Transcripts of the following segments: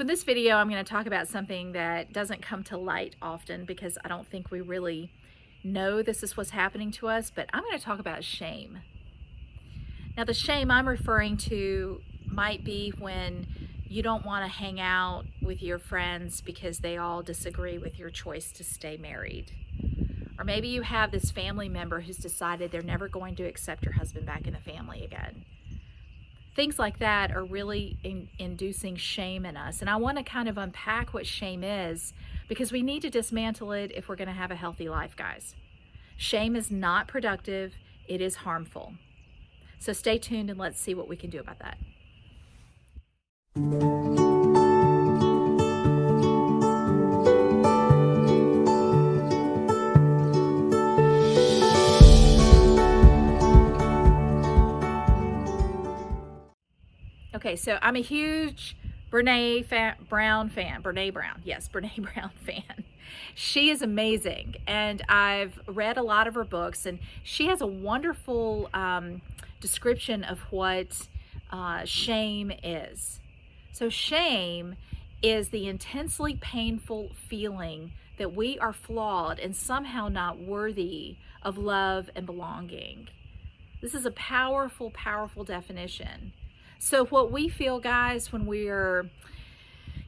So in this video, I'm going to talk about something that doesn't come to light often because I don't think we really know this is what's happening to us, but I'm going to talk about shame. Now, the shame I'm referring to might be when you don't want to hang out with your friends because they all disagree with your choice to stay married. Or maybe you have this family member who's decided they're never going to accept your husband back in the family again. Things like that are really inducing shame in us. And I want to kind of unpack what shame is because we need to dismantle it if we're going to have a healthy life, guys. Shame is not productive. It is harmful. So stay tuned and let's see what we can do about that. Okay, so I'm a huge Brene Brown fan. Yes, Brene Brown fan. She is amazing, and I've read a lot of her books, and she has a wonderful description of what shame is. So shame is the intensely painful feeling that we are flawed and somehow not worthy of love and belonging. This is a powerful, powerful definition. So what we feel, guys, when we're,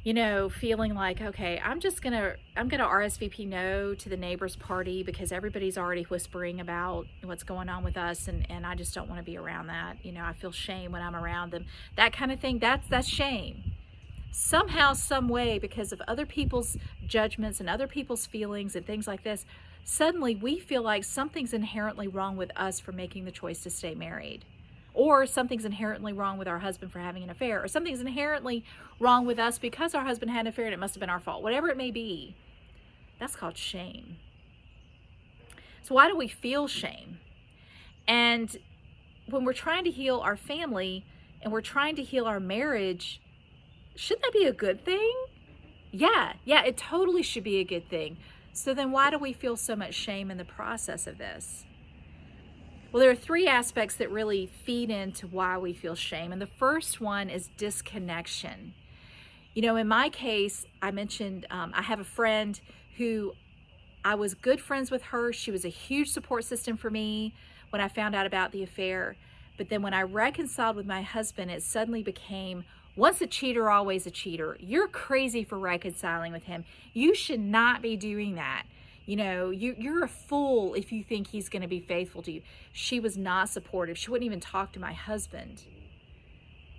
feeling like, okay, I'm gonna RSVP no to the neighbor's party because everybody's already whispering about what's going on with us, and I just don't want to be around that. I feel shame when I'm around them. That kind of thing, that's shame. Somehow, some way, because of other people's judgments and other people's feelings and things like this, suddenly we feel like something's inherently wrong with us for making the choice to stay married. Or something's inherently wrong with our husband for having an affair, or something's inherently wrong with us because our husband had an affair and it must have been our fault. Whatever it may be, that's called shame. So why do we feel shame? And when we're trying to heal our family and we're trying to heal our marriage, shouldn't that be a good thing? Yeah, it totally should be a good thing. So then why do we feel so much shame in the process of this? Well, there are three aspects that really feed into why we feel shame. And the first one is disconnection. In my case, I mentioned I have a friend who I was good friends with her. She was a huge support system for me when I found out about the affair. But then when I reconciled with my husband, it suddenly became, once a cheater, always a cheater. You're crazy for reconciling with him. You should not be doing that. You're a fool if you think he's going to be faithful to you. She was not supportive. She wouldn't even talk to my husband.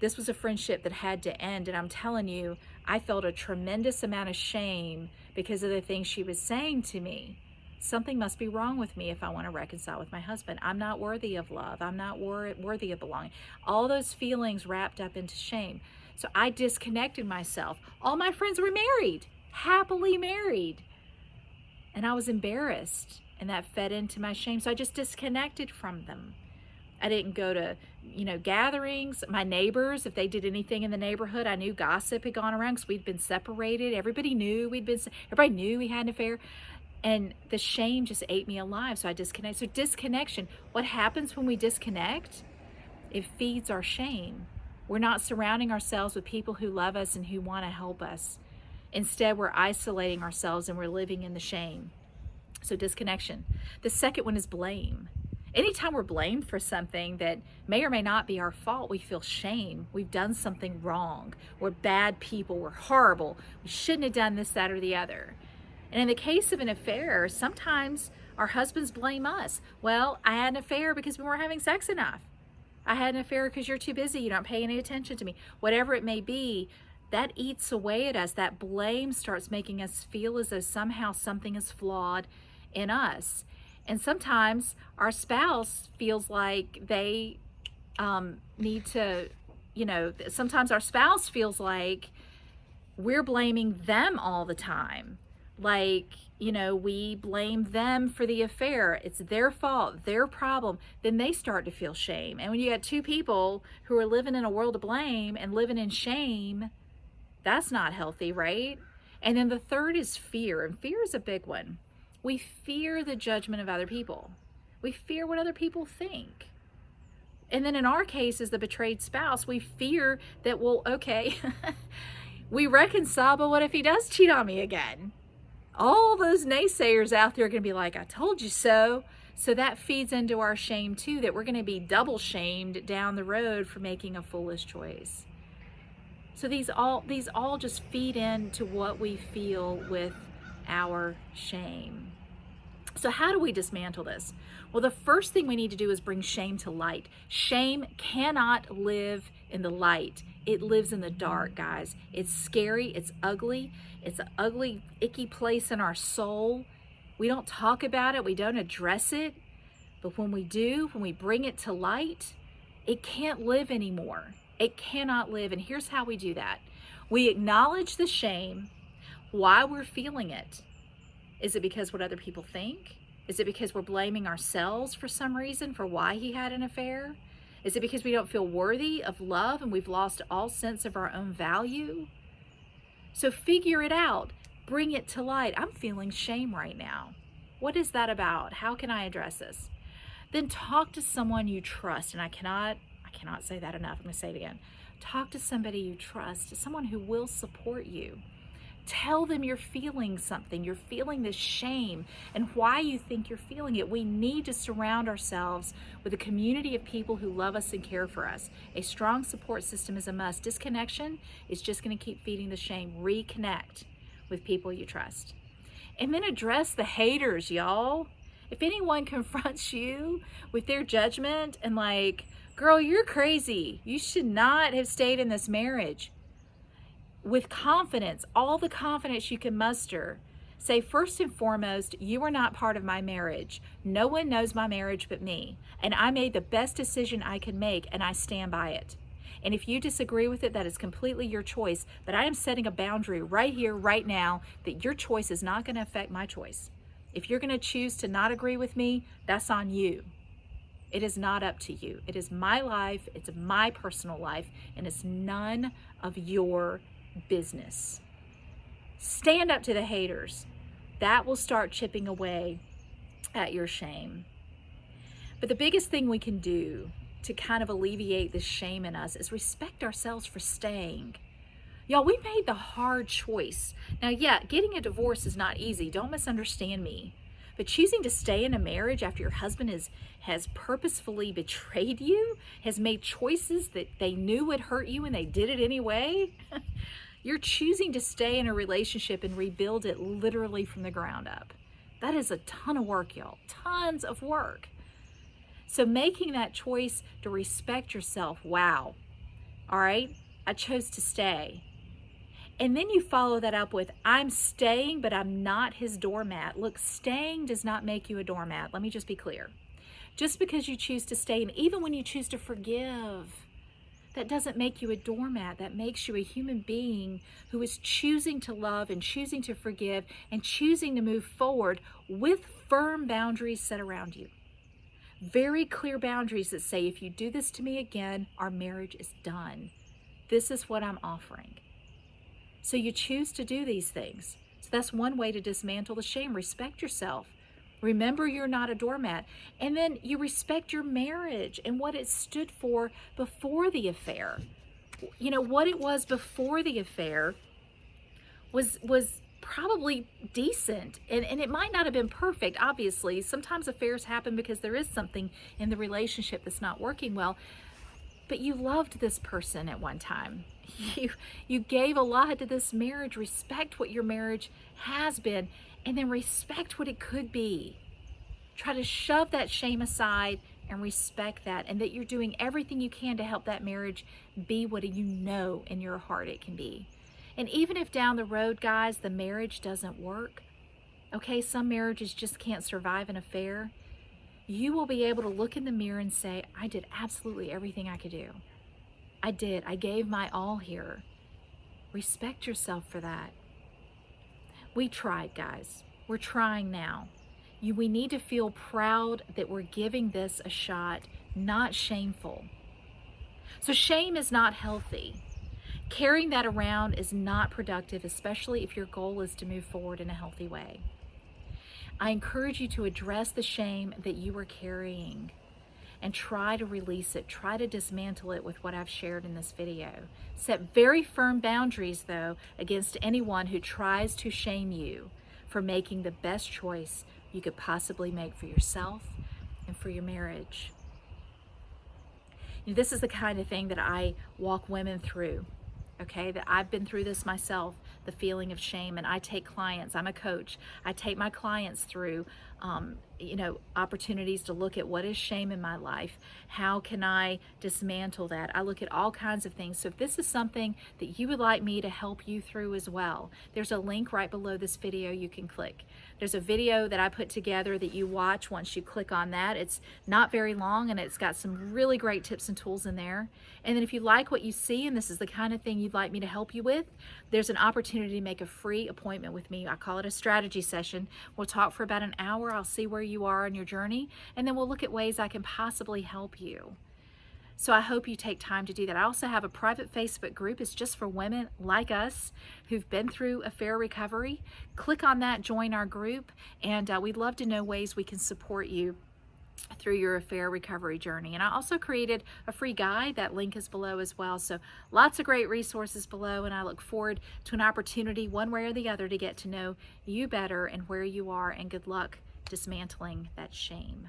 This was a friendship that had to end. And I'm telling you, I felt a tremendous amount of shame because of the things she was saying to me. Something must be wrong with me if I want to reconcile with my husband. I'm not worthy of love. I'm not worthy of belonging. All those feelings wrapped up into shame. So I disconnected myself. All my friends were married, happily married. And I was embarrassed, and that fed into my shame. So I just disconnected from them. I didn't go to, gatherings. My neighbors, if they did anything in the neighborhood, I knew gossip had gone around because we'd been separated. Everybody knew everybody knew we had an affair. And the shame just ate me alive. So I disconnected. So disconnection, what happens when we disconnect? It feeds our shame. We're not surrounding ourselves with people who love us and who want to help us. Instead, we're isolating ourselves and we're living in the shame. So disconnection. The second one is blame. Anytime we're blamed for something that may or may not be our fault, we feel shame. We've done something wrong. We're bad people. We're horrible. We shouldn't have done this, that, or the other. And in the case of an affair, sometimes our husbands blame us. Well, I had an affair because we weren't having sex enough. I had an affair because you're too busy. You don't pay any attention to me. Whatever it may be, that eats away at us. That blame starts making us feel as though somehow something is flawed in us. And sometimes our spouse feels like they need to, sometimes our spouse feels like we're blaming them all the time. Like, we blame them for the affair. It's their fault, their problem. Then they start to feel shame. And when you got two people who are living in a world of blame and living in shame, that's not healthy, right? And then the third is fear, and fear is a big one. We fear the judgment of other people. We fear what other people think. And then in our case, as the betrayed spouse, we fear that, well, okay, We reconcile, but what if he does cheat on me again? All those naysayers out there are going to be like, I told you so. So that feeds into our shame too, that we're going to be double shamed down the road for making a foolish choice. So these all just feed into what we feel with our shame. So how do we dismantle this? Well, the first thing we need to do is bring shame to light. Shame cannot live in the light. It lives in the dark, guys. It's scary. It's ugly. It's an ugly, icky place in our soul. We don't talk about it. We don't address it. But when we do, when we bring it to light, it can't live anymore. It cannot live. And here's how we do that. We acknowledge the shame, why we're feeling it. Is it because what other people think? Is it because we're blaming ourselves for some reason for why he had an affair? Is it because we don't feel worthy of love and we've lost all sense of our own value? So figure it out. Bring it to light. I'm feeling shame right now. What is that about? How can I address this? Then talk to someone you trust. And I cannot say that enough. I'm going to say it again. Talk to somebody you trust, someone who will support you. Tell them you're feeling something. You're feeling this shame and why you think you're feeling it. We need to surround ourselves with a community of people who love us and care for us. A strong support system is a must. Disconnection is just going to keep feeding the shame. Reconnect with people you trust. And then address the haters, y'all. If anyone confronts you with their judgment and like, girl, you're crazy. You should not have stayed in this marriage. With confidence, all the confidence you can muster, say, first and foremost, you are not part of my marriage. No one knows my marriage but me. And I made the best decision I could make, and I stand by it. And if you disagree with it, that is completely your choice. But I am setting a boundary right here, right now, that your choice is not going to affect my choice. If you're going to choose to not agree with me, that's on you. It is not up to you. It is my life. It's my personal life, and it's none of your business. Stand up to the haters. That will start chipping away at your shame. But the biggest thing we can do to kind of alleviate the shame in us is respect ourselves for staying. Y'all, we made the hard choice. Now, yeah, getting a divorce is not easy. Don't misunderstand me. But choosing to stay in a marriage after your husband has purposefully betrayed you, has made choices that they knew would hurt you and they did it anyway, you're choosing to stay in a relationship and rebuild it literally from the ground up. That is a ton of work, y'all. Tons of work. So making that choice to respect yourself, wow. All right, I chose to stay. And then you follow that up with, I'm staying, but I'm not his doormat. Look, staying does not make you a doormat. Let me just be clear. Just because you choose to stay, and even when you choose to forgive, that doesn't make you a doormat. That makes you a human being who is choosing to love and choosing to forgive and choosing to move forward with firm boundaries set around you. Very clear boundaries that say, if you do this to me again, our marriage is done. This is what I'm offering. So you choose to do these things. So that's one way to dismantle the shame. Respect yourself. Remember, you're not a doormat. And then you respect your marriage and what it stood for before the affair. You know, what it was before the affair was probably decent. And it might not have been perfect, obviously. Sometimes affairs happen because there is something in the relationship that's not working well. But you loved this person at one time. You gave a lot to this marriage. Respect what your marriage has been, and then respect what it could be. Try to shove that shame aside and respect that, and that you're doing everything you can to help that marriage be what you know in your heart it can be. And even if down the road, guys, the marriage doesn't work, okay, some marriages just can't survive an affair, you will be able to look in the mirror and say, I did absolutely everything I could do. I did. I gave my all here. Respect yourself for that. We tried, guys. We're trying now. We need to feel proud that we're giving this a shot, not shameful. So shame is not healthy. Carrying that around is not productive, especially if your goal is to move forward in a healthy way. I encourage you to address the shame that you are carrying and try to release it. Try to dismantle it with what I've shared in this video. Set very firm boundaries, though, against anyone who tries to shame you for making the best choice you could possibly make for yourself and for your marriage. You know, this is the kind of thing that I walk women through. Okay, that I've been through this myself, the feeling of shame, and I take clients, I'm a coach, I take my clients through opportunities to look at what is shame in my life, how can I dismantle that. I look at all kinds of things. So if this is something that you would like me to help you through as well, there's a link right below this video you can click. There's a video that I put together that you watch once you click on that. It's not very long, and it's got some really great tips and tools in there. And then if you like what you see and this is the kind of thing you'd like me to help you with, there's an opportunity to make a free appointment with me. I call it a strategy session. We'll talk for about an hour. I'll see where you are on your journey, and then we'll look at ways I can possibly help you. So I hope you take time to do that. I also have a private Facebook group. It's just for women like us who've been through affair recovery. Click on that, join our group, and we'd love to know ways we can support you through your affair recovery journey. And I also created a free guide. That link is below as well. So lots of great resources below, and I look forward to an opportunity one way or the other to get to know you better and where you are, and good luck dismantling that shame.